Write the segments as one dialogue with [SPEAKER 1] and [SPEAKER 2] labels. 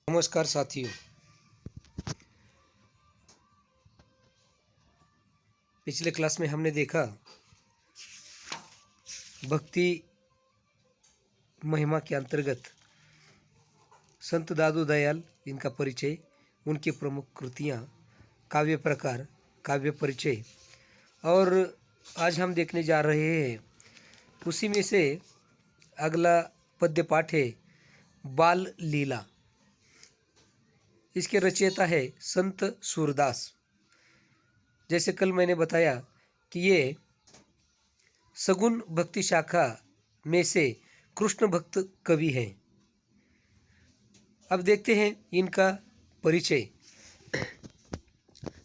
[SPEAKER 1] नमस्कार साथियों। पिछले क्लास में हमने देखा भक्ति महिमा के अंतर्गत संत दादू दयाल, इनका परिचय, उनकी प्रमुख कृतियाँ, काव्य प्रकार, काव्य परिचय। और आज हम देखने जा रहे हैं उसी में से अगला पद्य पाठ है बाल लीला। इसके रचयिता है संत सूरदास। जैसे कल मैंने बताया कि ये सगुण भक्ति शाखा में से कृष्ण भक्त कवि हैं। अब देखते हैं इनका परिचय।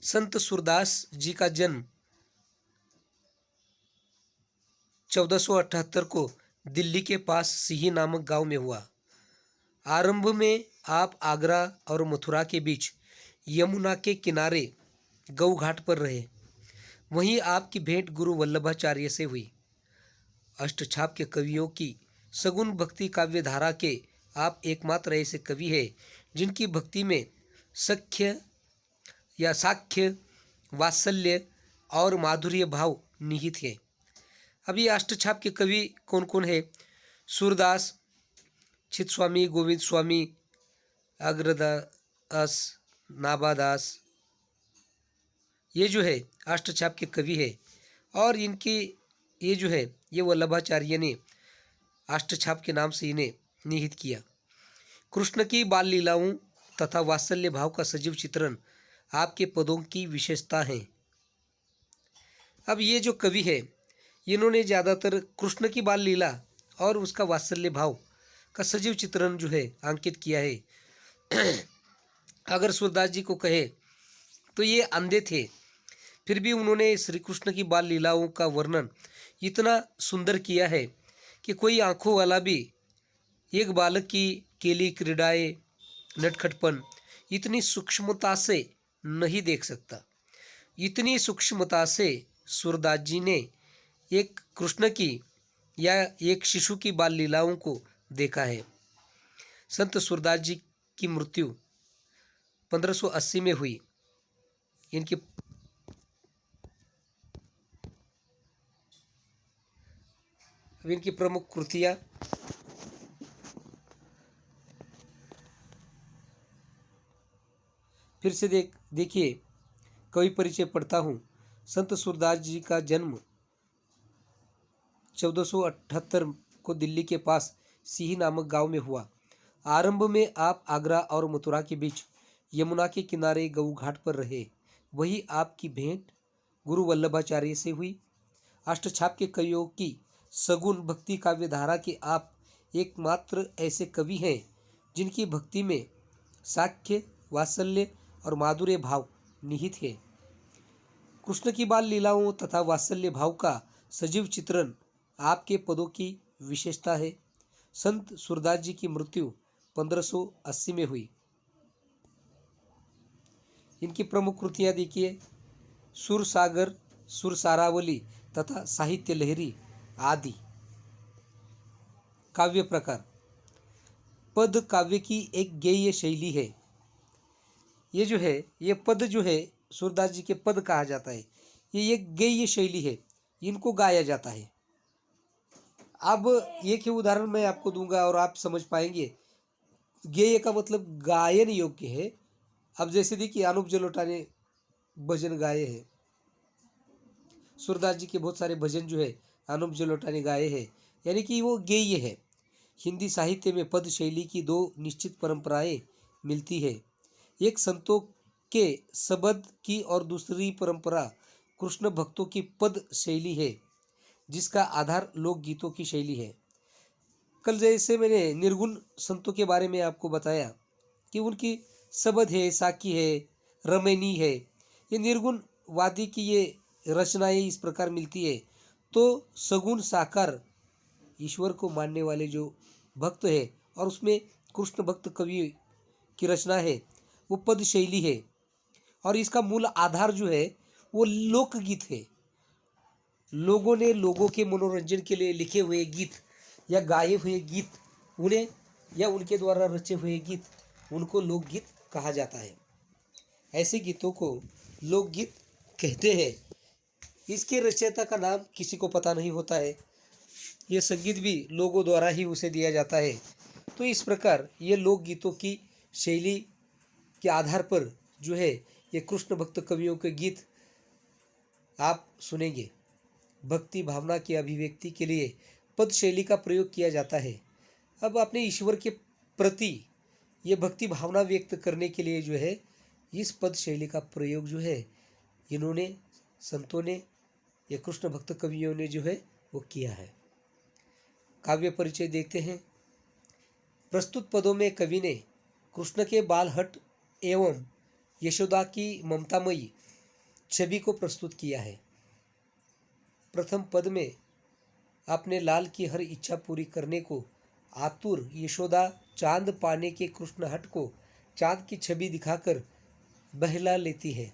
[SPEAKER 1] संत सूरदास जी का जन्म 1478 को दिल्ली के पास सिही नामक गांव में हुआ। आरंभ में आप आगरा और मथुरा के बीच यमुना के किनारे गऊ घाट पर रहे। वहीं आपकी भेंट गुरु वल्लभाचार्य से हुई। अष्टछाप के कवियों की सगुण भक्ति काव्य धारा के आप एकमात्र ऐसे कवि हैं जिनकी भक्ति में साख्य, वात्सल्य और माधुर्य भाव निहित है। अब ये अष्टछाप के कवि कौन कौन है? सूरदास, चित्स्वामी, गोविंद स्वामी, अग्रदास, नाभादास, ये जो है अष्टछाप के कवि है। और इनकी ये जो है ये वल्लभाचार्य ने अष्टछाप के नाम से इन्हें निहित किया। कृष्ण की बाल लीलाओं तथा वात्सल्य भाव का सजीव चित्रण आपके पदों की विशेषता है। अब ये जो कवि है इन्होंने ज़्यादातर कृष्ण की बाल लीला और उसका वात्सल्य भाव का सजीव चित्रण जो है अंकित किया है। अगर सूरदास जी को कहे तो ये अंधे थे, फिर भी उन्होंने श्री कृष्ण की बाल लीलाओं का वर्णन इतना सुंदर किया है कि कोई आंखों वाला भी एक बालक की केली क्रीड़ाएं, नटखटपन इतनी सूक्ष्मता से नहीं देख सकता। इतनी सूक्ष्मता से सूरदास जी ने एक कृष्ण की या एक शिशु की बाल लीलाओं को देखा है। संत सूरदास जी की मृत्यु 1580 में हुई। इनकी प्रमुख कृतियाँ फिर से देखिए कवि परिचय पढ़ता हूँ। संत सूरदास जी का जन्म 1478 को दिल्ली के पास सिही नामक गांव में हुआ। आरंभ में आप आगरा और मथुरा के बीच यमुना के किनारे गऊ घाट पर रहे। वही आपकी भेंट गुरु वल्लभाचार्य से हुई। अष्टछाप के कवियों की सगुण भक्ति काव्य धारा के आप एकमात्र ऐसे कवि हैं जिनकी भक्ति में साख्य, वात्सल्य और माधुर्य भाव निहित है। कृष्ण की बाल लीलाओं तथा वात्सल्य भाव का सजीव चित्रण आपके पदों की विशेषता है। संत सूरदास जी की मृत्यु 1580 में हुई। इनकी प्रमुख कृतियाँ देखिए, सुर सागर, सुर सारावली तथा साहित्य लहरी आदि। काव्य प्रकार, पद काव्य की एक गेय शैली है। ये जो है ये पद जो है सूरदास जी के पद कहा जाता है। ये एक गेय शैली है, इनको गाया जाता है। अब एक ही उदाहरण मैं आपको दूंगा और आप समझ पाएंगे। गेय का मतलब गायन योग्य है। अब जैसे देखिए अनूप जलोटा ने भजन गाए हैं। सूरदास जी के बहुत सारे भजन जो है अनूप जलोटा ने गाए हैं, यानी कि वो गेय है। हिंदी साहित्य में पद शैली की दो निश्चित परंपराएं मिलती है। एक संतों के शब्द की और दूसरी परंपरा कृष्ण भक्तों की पद शैली है, जिसका आधार लोकगीतों की शैली है। कल जैसे मैंने निर्गुण संतों के बारे में आपको बताया कि उनकी शब्द है, साकी है, रमैनी है। ये निर्गुण वादी की ये रचनाएं इस प्रकार मिलती है। तो सगुण साकार ईश्वर को मानने वाले जो भक्त है और उसमें कृष्ण भक्त कवि की रचना है वो पद शैली है। और इसका मूल आधार जो है वो लोकगीत है। लोगों ने लोगों के मनोरंजन के लिए लिखे हुए गीत या गाए हुए गीत, उन्हें या उनके द्वारा रचे हुए गीत उनको लोकगीत कहा जाता है। ऐसे गीतों को लोकगीत कहते हैं। इसके रचयिता का नाम किसी को पता नहीं होता है। ये संगीत भी लोगों द्वारा ही उसे दिया जाता है। तो इस प्रकार ये लोकगीतों की शैली के आधार पर जो है ये कृष्ण भक्त कवियों के गीत आप सुनेंगे। भक्ति भावना की अभिव्यक्ति के लिए पद शैली का प्रयोग किया जाता है। अब अपने ईश्वर के प्रति ये भक्ति भावना व्यक्त करने के लिए जो है इस पद शैली का प्रयोग जो है इन्होंने संतों ने या कृष्ण भक्त कवियों ने जो है वो किया है। काव्य परिचय देखते हैं। प्रस्तुत पदों में कवि ने कृष्ण के बालहट एवं यशोदा की ममतामयी छवि को प्रस्तुत किया है। प्रथम पद में अपने लाल की हर इच्छा पूरी करने को आतुर यशोदा चांद पाने के कृष्ण हट को चांद की छवि दिखाकर बहला लेती है।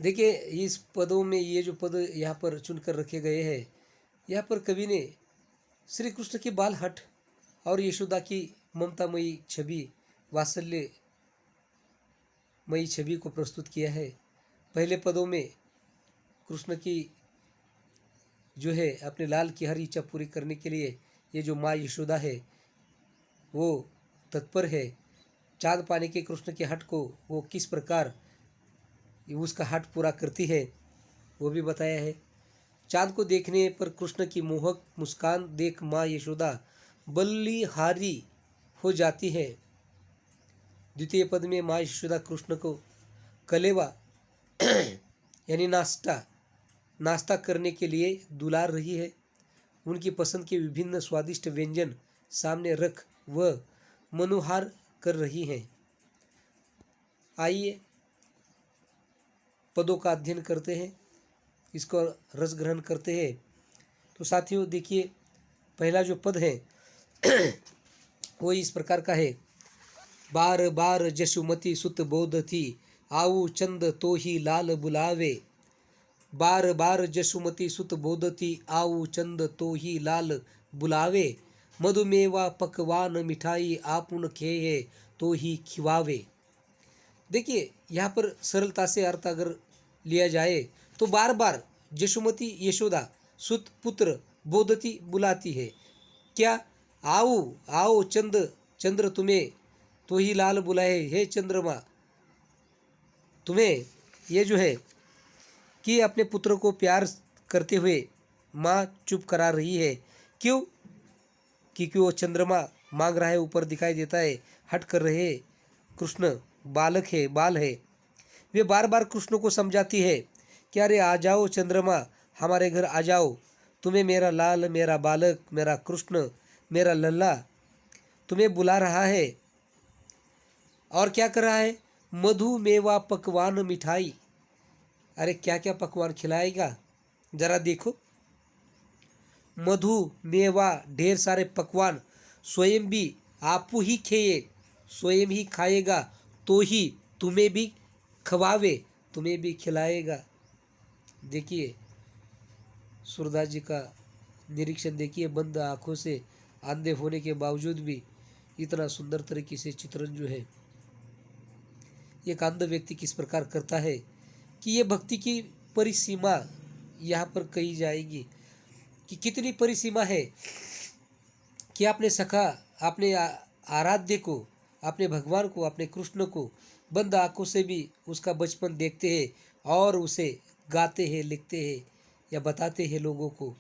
[SPEAKER 1] देखिए इस पदों में ये जो पद यहाँ पर चुनकर रखे गए हैं, यहाँ पर कवि ने श्री कृष्ण के बाल हट और यशोदा की ममतामयी छवि, वात्सल्यमयी छवि को प्रस्तुत किया है। पहले पदों में कृष्ण की जो है अपने लाल की हर इच्छा पूरी करने के लिए ये जो माँ यशोदा है वो तत्पर है। चांद पाने के कृष्ण के हट को वो किस प्रकार उसका हट पूरा करती है वो भी बताया है। चांद को देखने पर कृष्ण की मोहक मुस्कान देख माँ यशोदा बल्लीहारी हो जाती है। द्वितीय पद में माँ यशोदा कृष्ण को कलेवा यानी नाश्ता करने के लिए दुलार रही है। उनकी पसंद के विभिन्न स्वादिष्ट व्यंजन सामने रख वह मनुहार कर रही हैं। आइए पदों का अध्ययन करते हैं, इसको रस ग्रहण करते हैं। तो साथियों देखिए पहला जो पद है वो इस प्रकार का है। बार बार जशुमती सुत बोध थी आऊ चंद तो ही लाल बुलावे। बार बार जशुमती सुत बोधती आऊ चंद तो ही लाल बुलावे। मधुमेवा पकवान मिठाई आपुन खेये तो ही खिवावे। देखिए यहाँ पर सरलता से अर्थ अगर लिया जाए तो बार बार जशुमती यशोदा सुत पुत्र बोधती बुलाती है। क्या? आओ आओ चंद्र तुम्हें तो ही लाल बुलाए, हे चंद्रमा तुम्हें, ये जो है कि अपने पुत्र को प्यार करते हुए माँ चुप करा रही है। क्यों? क्योंकि वो चंद्रमा मांग रहा है, ऊपर दिखाई देता है। हट कर रहे कृष्ण बाल है। वे बार बार कृष्ण को समझाती है कि अरे आ जाओ चंद्रमा, हमारे घर आ जाओ। तुम्हें मेरा लाल, मेरा बालक, मेरा कृष्ण, मेरा लल्ला तुम्हें बुला रहा है। और क्या कर रहा है? मधु मेवा पकवान मिठाई। अरे क्या क्या पकवान खिलाएगा जरा देखो। मधु मेवा ढेर सारे पकवान, स्वयं भी आपू ही खेये, स्वयं ही खाएगा तो ही तुम्हें भी खवावे, तुम्हें भी खिलाएगा। देखिए सूरदास जी का निरीक्षण देखिए, बंद आँखों से अंधे होने के बावजूद भी इतना सुंदर तरीके से चित्रण जो है एक अंध व्यक्ति किस प्रकार करता है कि ये भक्ति की परिसीमा यहाँ पर कही जाएगी कि कितनी परिसीमा है कि अपने सखा, अपने आराध्य को, अपने भगवान को, अपने कृष्ण को बंद आँखों से भी उसका बचपन देखते हैं और उसे गाते हैं, लिखते हैं या बताते हैं लोगों को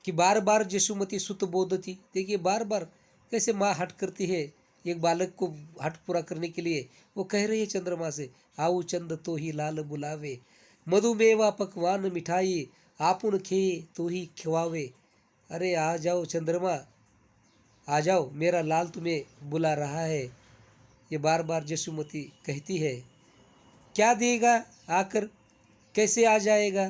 [SPEAKER 1] कि बार बार जशुमती सुत बोधती। देखिए बार बार कैसे माँ हट करती है एक बालक को हट पूरा करने के लिए। वो कह रही है चंद्रमा से, आओ चंद तो ही लाल बुलावे। मधुमेवा पकवान मिठाई आपुन खेये तो ही खिवावे। अरे आ जाओ चंद्रमा, आ जाओ, मेरा लाल तुम्हें बुला रहा है। ये बार बार जशुमती कहती है। क्या देगा आकर, कैसे आ जाएगा?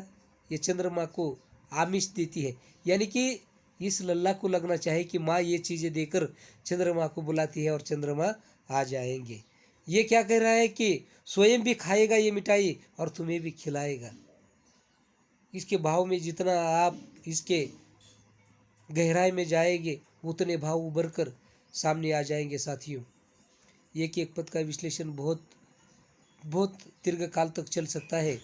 [SPEAKER 1] ये चंद्रमा को आमिष देती है, यानी कि इस लल्ला को लगना चाहिए कि माँ ये चीज़ें देकर चंद्रमा को बुलाती है और चंद्रमा आ जाएंगे। ये क्या कह रहा है कि स्वयं भी खाएगा ये मिठाई और तुम्हें भी खिलाएगा। इसके भाव में जितना आप इसके गहराई में जाएंगे उतने भाव उभर कर सामने आ जाएंगे साथियों। एक एक पद का विश्लेषण बहुत बहुत दीर्घ काल तक चल सकता है,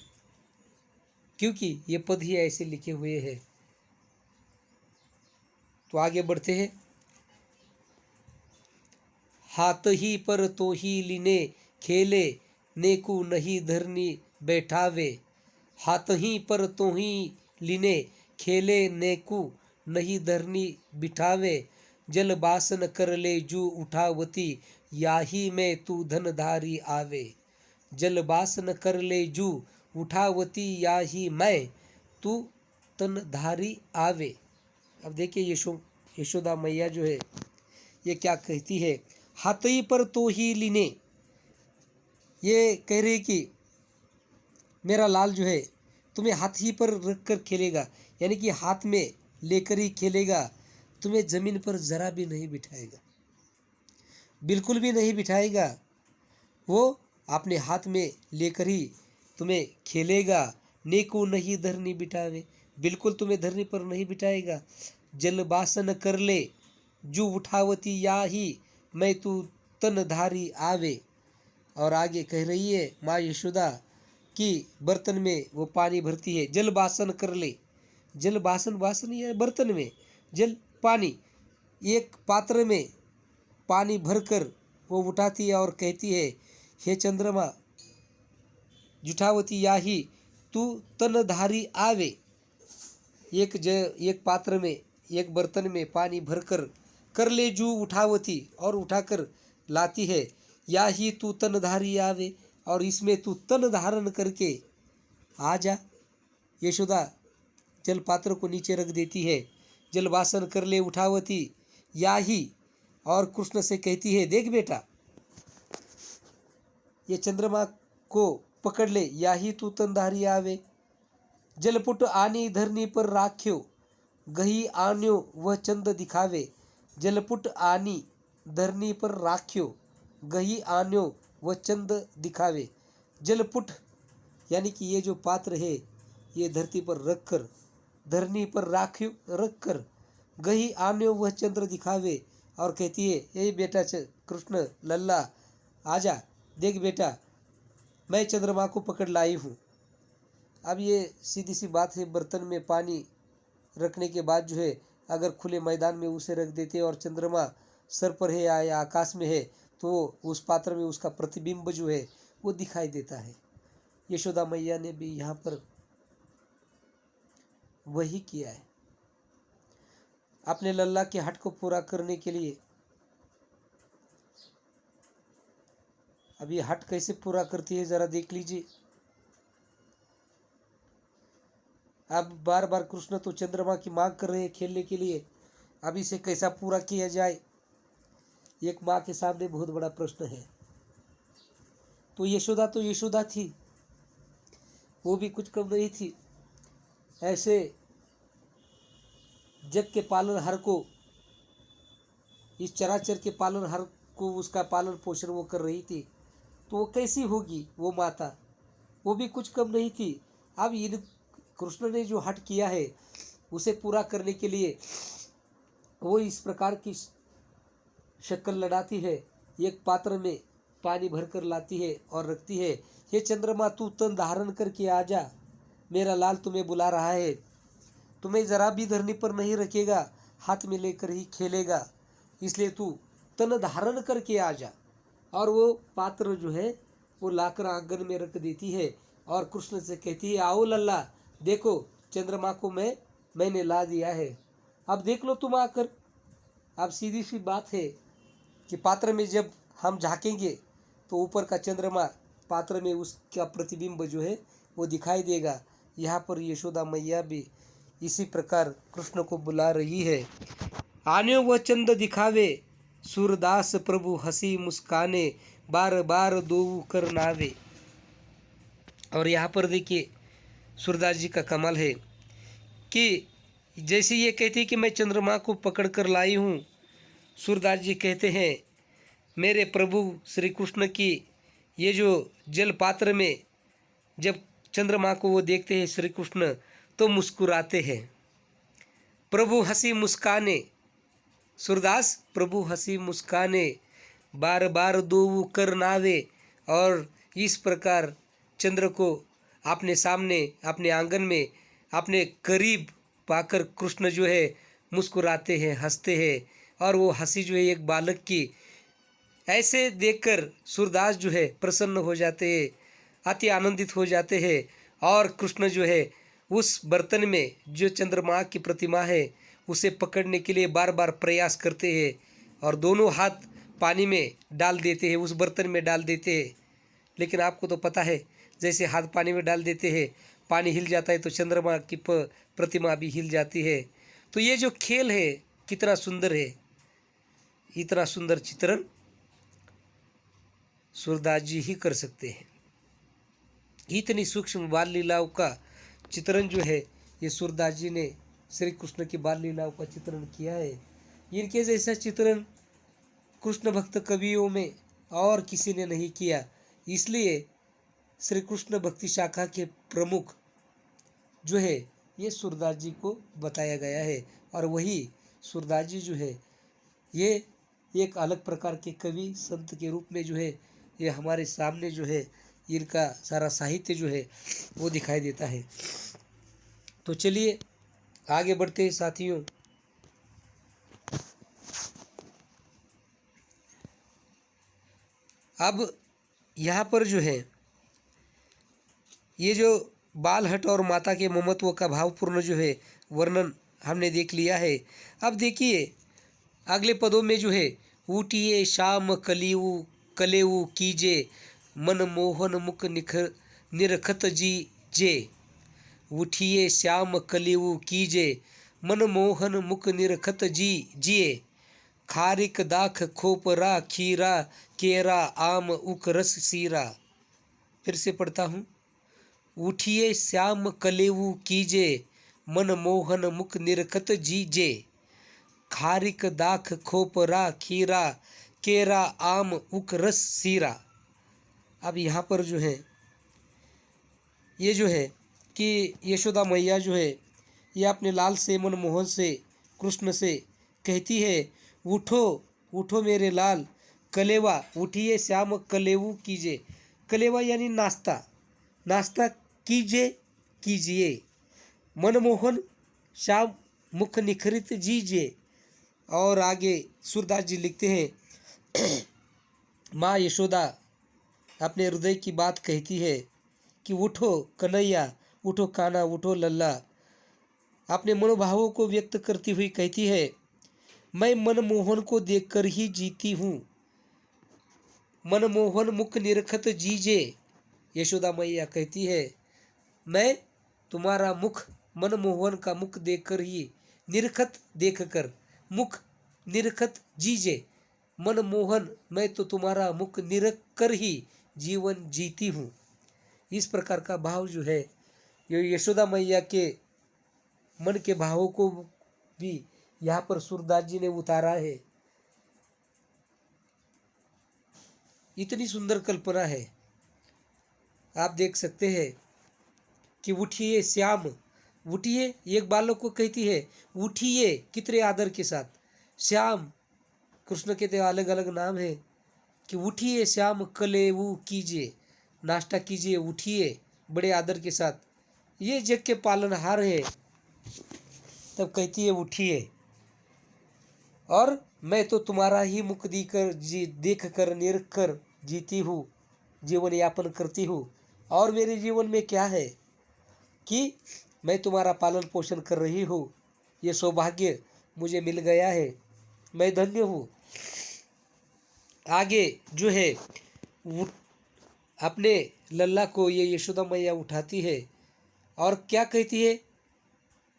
[SPEAKER 1] क्योंकि ये पद ही ऐसे लिखे हुए हैं। तो आगे बढ़ते हैं। हाथ ही पर तो ही लीने खेले, नेकू नहीं धरनी बैठावे। हाथ ही पर तो ही लीने खेले, नेकू नहीं धरनी बिठावे। जल बासन कर ले जू उठावती, याही में तू धनधारी आवे। जल बासन कर ले जू उठावती, याही मैं तू तनधारी आवे। अब देखिए यशोदा मैया जो है ये क्या कहती है। हाथी पर तो ही लीने, ये कह रही कि मेरा लाल जो है तुम्हें हाथ ही पर रख कर खेलेगा, यानी कि हाथ में लेकर ही खेलेगा, तुम्हें जमीन पर जरा भी नहीं बिठाएगा, बिल्कुल भी नहीं बिठाएगा। वो अपने हाथ में लेकर ही तुम्हें खेलेगा। नेको नहीं धरनी बिठावे, बिल्कुल तुम्हें धरनी पर नहीं बिठाएगा। जल बासन कर ले जू उठावती, या ही मैं तू तनधारी आवे। और आगे कह रही है माँ यशोदा कि बर्तन में वो पानी भरती है। जल बासन कर ले, जल बासन, बासन ये बर्तन में जल पानी, एक पात्र में पानी भरकर वो उठाती है और कहती है, हे चंद्रमा जुठावती, याही तू तनधारी आवे। एक पात्र में, एक बर्तन में पानी भरकर कर ले जू उठावती, और उठाकर लाती है, या ही तू तनधारी आवे, और इसमें तू तन धारण करके आ जा। यशोदा जल पात्र को नीचे रख देती है। जल बासन कर ले उठावती, या ही, और कृष्ण से कहती है, देख बेटा ये चंद्रमा को पकड़ ले, या ही तू तनधारी आवे। जलपुट आनी धरनी पर राख्यो, गही आन्यो वह चंद दिखावे। जलपुट आनी धरनी पर राख्यो, गही आन्यो वह चंद दिखावे। जलपुट यानी कि ये जो पात्र है ये धरती पर रखकर, धरनी पर राख्यो रखकर, गही आन्यो वह चंद्र दिखावे, और कहती है, ये बेटा कृष्ण लल्ला आजा, देख बेटा मैं चंद्रमा को पकड़ लाई हूँ। अब ये सीधी सी बात है, बर्तन में पानी रखने के बाद जो है अगर खुले मैदान में उसे रख देते और चंद्रमा सर पर है या आकाश में है, तो उस पात्र में उसका प्रतिबिंब जो है वो दिखाई देता है। यशोदा मैया ने भी यहाँ पर वही किया है। अपने लल्ला के हट को पूरा करने के लिए। अब ये हट कैसे पूरा करती है जरा देख लीजिए। अब बार बार कृष्ण तो चंद्रमा की मांग कर रहे हैं खेलने के लिए, अब इसे कैसा पूरा किया जाए, एक माँ के सामने बहुत बड़ा प्रश्न है। तो यशोदा थी, वो भी कुछ कम नहीं थी। ऐसे जग के पालनहार को, इस चराचर के पालनहार को उसका पालन पोषण वो कर रही थी, तो वो कैसी होगी वो माता, वो भी कुछ कम नहीं थी। अब इन कृष्ण ने जो हट किया है उसे पूरा करने के लिए वो इस प्रकार की शक्ल लड़ाती है, एक पात्र में पानी भरकर लाती है और रखती है। हे चंद्रमा तू तन धारण करके आ जा, मेरा लाल तुम्हें बुला रहा है, तुम्हें जरा भी धरनी पर नहीं रखेगा, हाथ में लेकर ही खेलेगा, इसलिए तू तन धारण करके आ जा। और वो पात्र जो है वो लाकर आंगन में रख देती है और कृष्ण से कहती है, आओ लल्ला देखो चंद्रमा को मैंने ला दिया है, अब देख लो तुम आकर। अब सीधी सी बात है कि पात्र में जब हम झांकेंगे तो ऊपर का चंद्रमा पात्र में उसका प्रतिबिंब जो है वो दिखाई देगा। यहाँ पर यशोदा मैया भी इसी प्रकार कृष्ण को बुला रही है। आन्यो वह चंद दिखावे, सूरदास प्रभु हंसी मुस्काने, बार बार दो कर नावे। और यहाँ पर देखिए सूरदास जी का कमाल है कि जैसे ये कहती कि मैं चंद्रमा को पकड़ कर लाई हूँ, सूरदास जी कहते हैं मेरे प्रभु श्री कृष्ण की ये जो जल पात्र में जब चंद्रमा को वो देखते हैं श्री कृष्ण तो मुस्कुराते हैं। प्रभु हंसी मुस्काने, सूरदास प्रभु हंसी मुस्काने, बार बार दो कर नावे। और इस प्रकार चंद्र को अपने सामने, अपने आंगन में, अपने करीब पाकर कृष्ण जो है मुस्कुराते हैं, हंसते हैं। और वो हंसी जो है एक बालक की, ऐसे देखकर सूरदास जो है प्रसन्न हो जाते हैं, अति आनंदित हो जाते हैं। और कृष्ण जो है उस बर्तन में जो चंद्रमा की प्रतिमा है उसे पकड़ने के लिए बार बार प्रयास करते हैं और दोनों हाथ पानी में डाल देते हैं, उस बर्तन में डाल देते हैं। लेकिन आपको तो पता है, जैसे हाथ पानी में डाल देते हैं, पानी हिल जाता है तो चंद्रमा की प्रतिमा भी हिल जाती है। तो ये जो खेल है कितना सुंदर है, इतना सुंदर चित्रण सूरदास जी ही कर सकते हैं। इतनी सूक्ष्म बाल लीलाओं का चित्रण जो है ये सूरदास जी ने श्री कृष्ण की बाल लीलाओं का चित्रण किया है। इनके जैसा चित्रण कृष्ण भक्त कवियों में और किसी ने नहीं किया। इसलिए श्री कृष्ण भक्ति शाखा के प्रमुख जो है ये सूरदास जी को बताया गया है। और वही सूरदास जी जो है ये एक अलग प्रकार के कवि संत के रूप में जो है ये हमारे सामने जो है इनका सारा साहित्य जो है वो दिखाई देता है। तो चलिए आगे बढ़ते हैं साथियों। अब यहाँ पर जो है ये जो बालहट और माता के ममत्व का भावपूर्ण जो है वर्णन हमने देख लिया है। अब देखिए अगले पदों में जो है, ऊटिए श्याम कलियू कलेऊ कीजे, मन मोहन मुख निखर निरखत जी जे। उठिए श्याम कलियू कीजे, मन मोहन मुख निरखत जी जिए। खारिक दाख खोपरा खीरा, केरा आम उक रस सीरा। फिर से पढ़ता हूँ। उठिए श्याम कलेऊ कीजे, मन मोहन मुख निरखत जी जे। खारिक दाख खोपरा खीरा, केरा आम उक रस सीरा। अब यहाँ पर जो है ये जो है कि यशोदा मैया जो है ये अपने लाल से मनमोहन से कृष्ण से कहती है, उठो उठो मेरे लाल कलेवा, उठिए श्याम कलेऊ कीजिए। कलेवा यानी नाश्ता, नाश्ता कीजिए कीजिए। मनमोहन श्याम मुख निखरित जीजिए। और आगे सूरदास जी लिखते हैं, माँ यशोदा अपने हृदय की बात कहती है कि उठो कन्हैया, उठो कान्हा, उठो लल्ला। अपने मनोभावों को व्यक्त करती हुई कहती है, मैं मनमोहन को देखकर ही जीती हूँ। मनमोहन मुख निरखत जीजे। यशोदा मैया कहती है, मैं तुम्हारा मुख, मनमोहन का मुख देखकर ही, निरखत देखकर, मुख निरखत जीजे। मनमोहन, मैं तो तुम्हारा मुख निरख कर ही जीवन जीती हूँ। इस प्रकार का भाव जो है ये यशोदा मैया के मन के भावों को भी यहाँ पर सूरदास जी ने उतारा है। इतनी सुंदर कल्पना है। आप देख सकते हैं कि उठिए श्याम, उठिए एक बालक को कहती है, उठिए कितने आदर के साथ। श्याम, कृष्ण के तो अलग अलग नाम है कि उठिए श्याम कलेऊ कीजिए, नाश्ता कीजिए, उठिए बड़े आदर के साथ। ये जग के पालनहार है, तब कहती है उठिए। और मैं तो तुम्हारा ही मुख देख कर निरख कर जीती हूँ, जीवन यापन करती हूँ। और मेरे जीवन में क्या है कि मैं तुम्हारा पालन पोषण कर रही हूँ। ये सौभाग्य मुझे मिल गया है, मैं धन्य हूँ। आगे जो है अपने लल्ला को ये यशोदा मैया उठाती है और क्या कहती है,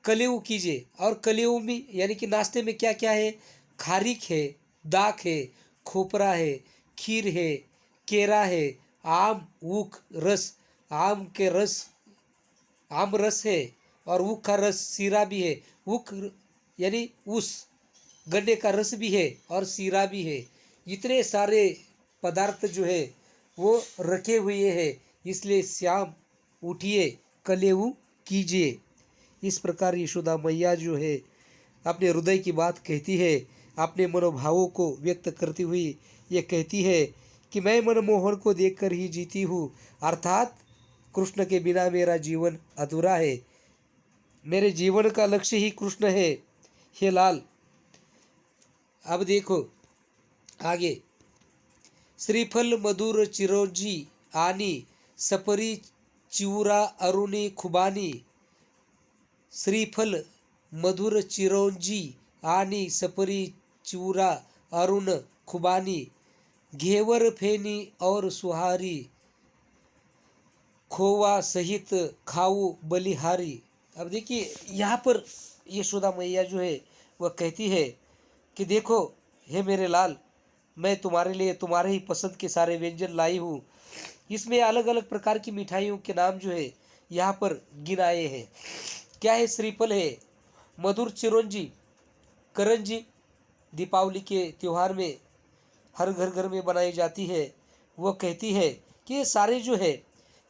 [SPEAKER 1] कलेऊ कीजिए। और कलेऊ में यानी कि नाश्ते में क्या क्या है, खारिक है, दाख है, खोपरा है, खीर है, केरा है, आम ऊख रस, आम के रस, आम रस है और ऊख का रस, सीरा भी है। ऊख यानी उस गन्ने का रस भी है और सीरा भी है। इतने सारे पदार्थ जो है वो रखे हुए हैं। इसलिए श्याम उठिए कलेऊ कीजिए। इस प्रकार यशोदा मैया जो है अपने हृदय की बात कहती है अपने मनोभावों को व्यक्त करती हुई ये कहती है कि मैं मनमोहन को देखकर ही जीती हूँ, अर्थात कृष्ण के बिना मेरा जीवन अधूरा है। मेरे जीवन का लक्ष्य ही कृष्ण है। हे लाल, अब देखो आगे, श्रीफल मधुर चिरोंजी आनी सपरी चिवरा अरुणी खुबानी। श्रीफल मधुर चिरोंजी आनी सपरी चिवरा अरुण खुबानी, घेवर फेनी और सुहारी, खोवा सहित खाऊ बलिहारी। अब देखिए यहाँ पर यशोदा मैया जो है वह कहती है कि देखो हे मेरे लाल, मैं तुम्हारे लिए तुम्हारे ही पसंद के सारे व्यंजन लाई हूँ। इसमें अलग अलग प्रकार की मिठाइयों के नाम जो है यहाँ पर गिनाए हैं। क्या है? श्रीफल है, मधुर चिरौंजी, करंजी दीपावली के त्यौहार में हर घर घर में बनाई जाती है। वो कहती है कि ये सारे जो है,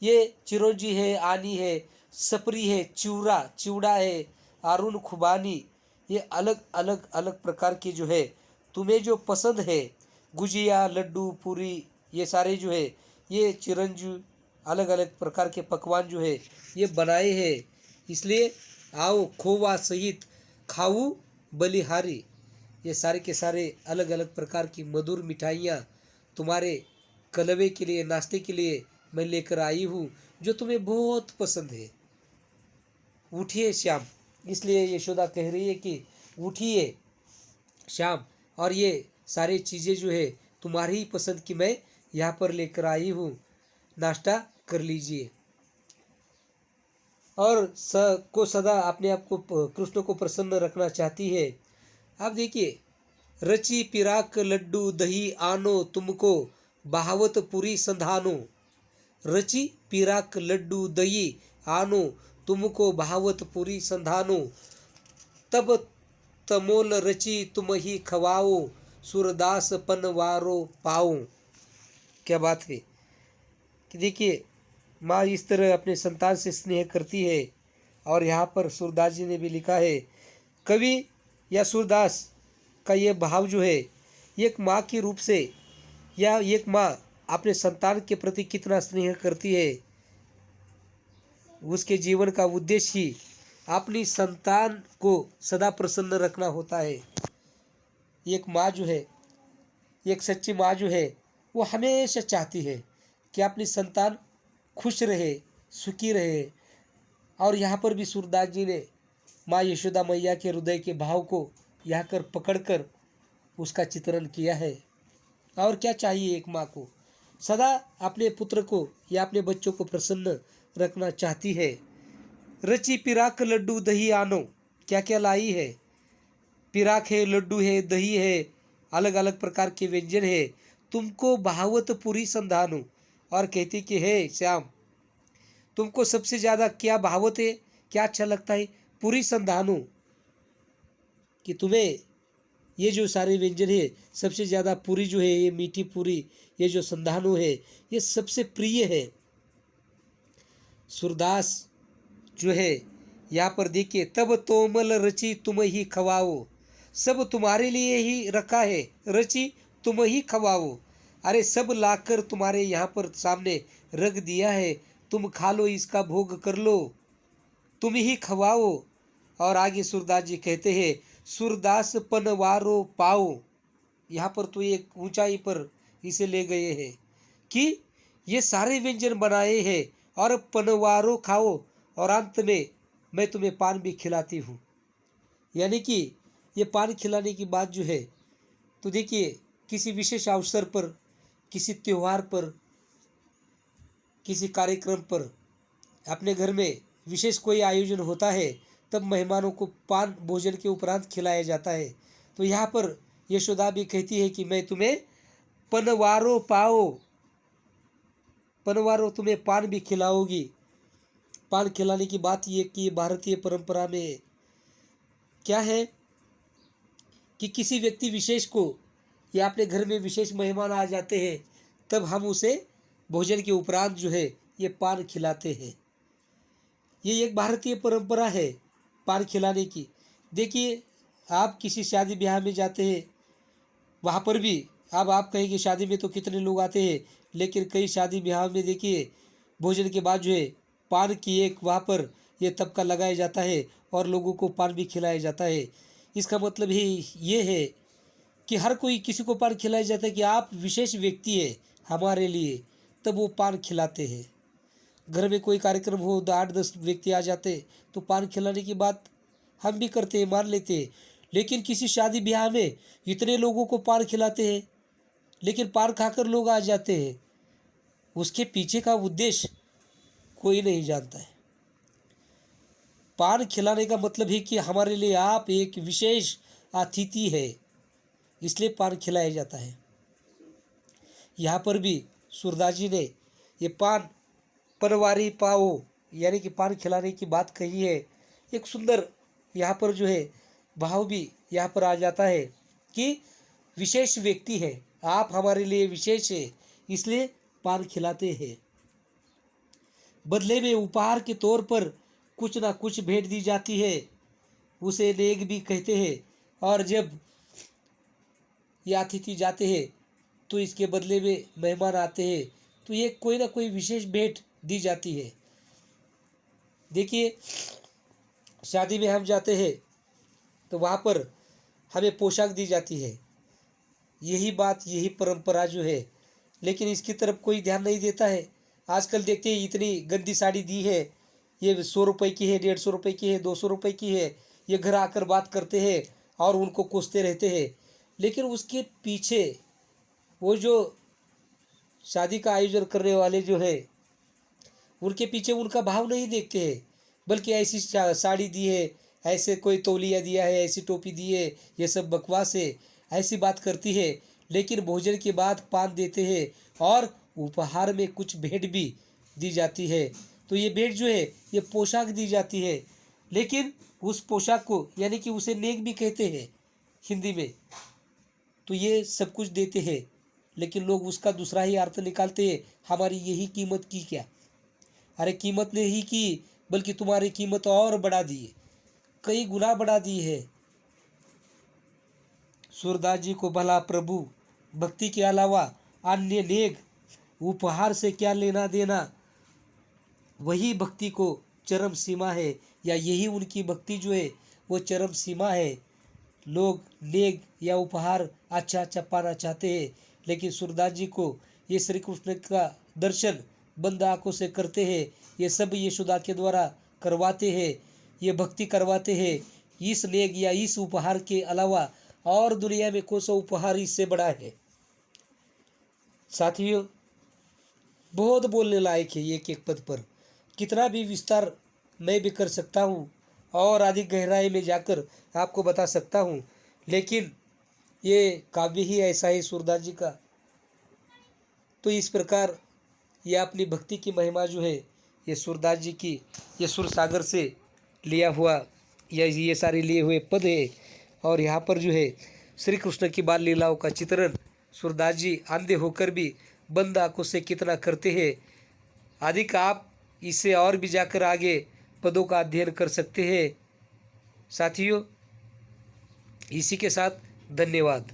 [SPEAKER 1] ये चिरौंजी है, आनी है, सपरी है, चिवड़ा है, आरून खुबानी, ये अलग अलग अलग प्रकार के जो है तुम्हें जो पसंद है, गुजिया लड्डू पूरी, ये सारे जो है ये चिरंजी अलग अलग प्रकार के पकवान जो है ये बनाए हैं। इसलिए आओ खोवा सहित खाऊ बलिहारी। ये सारे के सारे अलग अलग प्रकार की मधुर मिठाइयाँ तुम्हारे कलवे के लिए, नाश्ते के लिए मैं लेकर आई हूँ, जो तुम्हें बहुत पसंद है। उठिए श्याम। इसलिए यशोदा कह रही है कि उठिए श्याम, और ये सारी चीज़ें जो है तुम्हारी ही पसंद की मैं यहाँ पर लेकर आई हूँ, नाश्ता कर लीजिए। और सदा अपने आप को, कृष्ण को प्रसन्न रखना चाहती है। अब देखिए, रची पिराक लड्डू दही आनो तुमको बहावत पूरी संधानो। रची पिराक लड्डू दही आनो तुमको बहावत पूरी संधानो, तब तमोल रची तुम ही खवाओ, सूरदास पनवारो पाओ। क्या बात है कि देखिए माँ इस तरह अपने संतान से स्नेह करती है। और यहाँ पर सूरदास जी ने भी लिखा है, कवि या सूरदास का ये भाव जो है, एक माँ के रूप से, या एक माँ अपने संतान के प्रति कितना स्नेह करती है, उसके जीवन का उद्देश्य ही अपनी संतान को सदा प्रसन्न रखना होता है। एक माँ जो है, एक सच्ची माँ जो है, वो हमेशा चाहती है कि अपनी संतान खुश रहे, सुखी रहे। और यहाँ पर भी सूरदास जी ने माँ यशोदा मैया के हृदय के भाव को यहाँ कर पकड़कर उसका चित्रण किया है। और क्या चाहिए एक माँ को? सदा अपने पुत्र को या अपने बच्चों को प्रसन्न रखना चाहती है। रची पिराक लड्डू दही आनो, क्या क्या लाई है? पिराक है, लड्डू है, दही है, अलग अलग प्रकार के व्यंजन है, तुमको बहावत पूरी संधानो। और कहती कि हे श्याम, तुमको सबसे ज़्यादा क्या भावत है, क्या अच्छा लगता है? पूरी संधानो, कि तुम्हें ये जो सारे व्यंजन है, सबसे ज़्यादा पूरी जो है, ये मीठी पूरी, ये जो संधानो है, ये सबसे प्रिय है। सूरदास जो है यहाँ पर देखिए, तब तोमल रची तुम ही खवाओ, सब तुम्हारे लिए ही रखा है, रची तुम ही खवाओ। अरे सब लाकर तुम्हारे यहाँ पर सामने रख दिया है, तुम खा लो, इसका भोग कर लो, तुम ही खवाओ। और आगे सूरदास जी कहते हैं, सूरदास पनवारो पाओ। यहाँ पर तो एक ऊंचाई पर इसे ले गए हैं कि ये सारे व्यंजन बनाए हैं और पनवारो खाओ, और अंत में मैं तुम्हें पान भी खिलाती हूँ। यानी कि ये पान खिलाने की बात जो है, तो देखिए किसी विशेष अवसर पर, किसी त्यौहार पर, किसी कार्यक्रम पर, अपने घर में विशेष कोई आयोजन होता है, तब मेहमानों को पान भोजन के उपरांत खिलाया जाता है। तो यहाँ पर यशोदा भी कहती है कि मैं तुम्हें पनवारो पाओ, पनवारो, तुम्हें पान भी खिलाओगी। पान खिलाने की बात ये कि भारतीय परंपरा में क्या है कि किसी व्यक्ति विशेष को या अपने घर में विशेष मेहमान आ जाते हैं, तब हम उसे भोजन के उपरांत जो है ये पान खिलाते हैं। ये एक भारतीय परंपरा है पान खिलाने की। देखिए, आप किसी शादी ब्याह में जाते हैं वहाँ पर भी अब आप कहेंगे शादी में तो कितने लोग आते हैं, लेकिन कई शादी ब्याह में देखिए भोजन के बाद जो है पान की एक वहाँ पर ये तबका लगाया जाता है और लोगों को पान भी खिलाया जाता है। इसका मतलब ही ये है कि हर कोई किसी को पान खिलाया जाता है कि आप विशेष व्यक्ति है हमारे लिए, तब वो पान खिलाते हैं। घर में कोई कार्यक्रम हो तो 8-10 व्यक्ति आ जाते तो पान खिलाने की बात हम भी करते हैं, मान लेते हैं। लेकिन किसी शादी ब्याह में इतने लोगों को पान खिलाते हैं, लेकिन पान खाकर लोग आ जाते हैं, उसके पीछे का उद्देश्य कोई नहीं जानता है। पान खिलाने का मतलब है कि हमारे लिए आप एक विशेष अतिथि है, इसलिए पान खिलाया जाता है। यहाँ पर भी सूरदास जी ने ये पान परवारी पाओ यानी कि पान खिलाने की बात कही है। एक सुंदर यहाँ पर जो है भाव भी यहाँ पर आ जाता है कि विशेष व्यक्ति है, आप हमारे लिए विशेष है, इसलिए पान खिलाते हैं। बदले में उपहार के तौर पर कुछ ना कुछ भेंट दी जाती है, उसे नेग भी कहते हैं। और जब ये अतिथि जाते हैं तो इसके बदले में मेहमान आते हैं तो ये कोई ना कोई विशेष भेंट दी जाती है। देखिए शादी में हम जाते हैं तो वहाँ पर हमें पोशाक दी जाती है, यही बात यही परंपरा जो है, लेकिन इसकी तरफ कोई ध्यान नहीं देता है। आजकल देखते हैं इतनी गंदी साड़ी दी है, ये 100 रुपये की है, 150 रुपये की है, 200 रुपये की है, ये घर आकर बात करते हैं और उनको कोसते रहते हैं। लेकिन उसके पीछे वो जो शादी का आयोजन करने वाले जो है उनके पीछे उनका भाव नहीं देखते हैं, बल्कि ऐसी साड़ी दी है, ऐसे कोई तौलिया दिया है, ऐसी टोपी दी है, ये सब बकवास है, ऐसी बात करती है। लेकिन भोजन के बाद पान देते हैं और उपहार में कुछ भेंट भी दी जाती है। तो ये भेंट जो है ये पोशाक दी जाती है, लेकिन उस पोशाक को यानी कि उसे नेक भी कहते हैं हिंदी में। तो ये सब कुछ देते हैं, लेकिन लोग उसका दूसरा ही अर्थ निकालते हैं, हमारी यही कीमत की क्या। अरे कीमत ने ही की, बल्कि तुम्हारी कीमत और बढ़ा दी है, कई गुना बढ़ा दी है। सूरदास जी को भला प्रभु भक्ति के अलावा अन्य नेक उपहार से क्या लेना देना, वही भक्ति को चरम सीमा है, या यही उनकी भक्ति जो है वो चरम सीमा है। लोग नेक या उपहार अच्छा अच्छा पाना चाहते हैं, लेकिन सूरदास जी को ये श्री कृष्ण का दर्शन बंद आंखों से करते हैं। ये सब यशोदा के द्वारा करवाते हैं, ये भक्ति करवाते हैं। इस नेक या इस उपहार के अलावा और दुनिया में कौन सा उपहार इससे बड़ा है। साथियों बहुत बोलने लायक है एक एक पद पर, कितना भी विस्तार मैं भी कर सकता हूँ और अधिक गहराई में जाकर आपको बता सकता हूँ, लेकिन ये काव्य ही ऐसा है सूरदास जी का। तो इस प्रकार ये अपनी भक्ति की महिमा जो है ये सूरदास जी की ये सुर सागर से लिया हुआ या ये सारे लिए हुए पद है। और यहाँ पर जो है श्री कृष्ण की बाल लीलाओं का चित्रण सूरदास जी अंधे होकर भी बंद आंखों से कितना करते हैं। अधिक आप इससे और भी जाकर आगे पदों का अध्ययन कर सकते हैं। साथियों इसी के साथ धन्यवाद।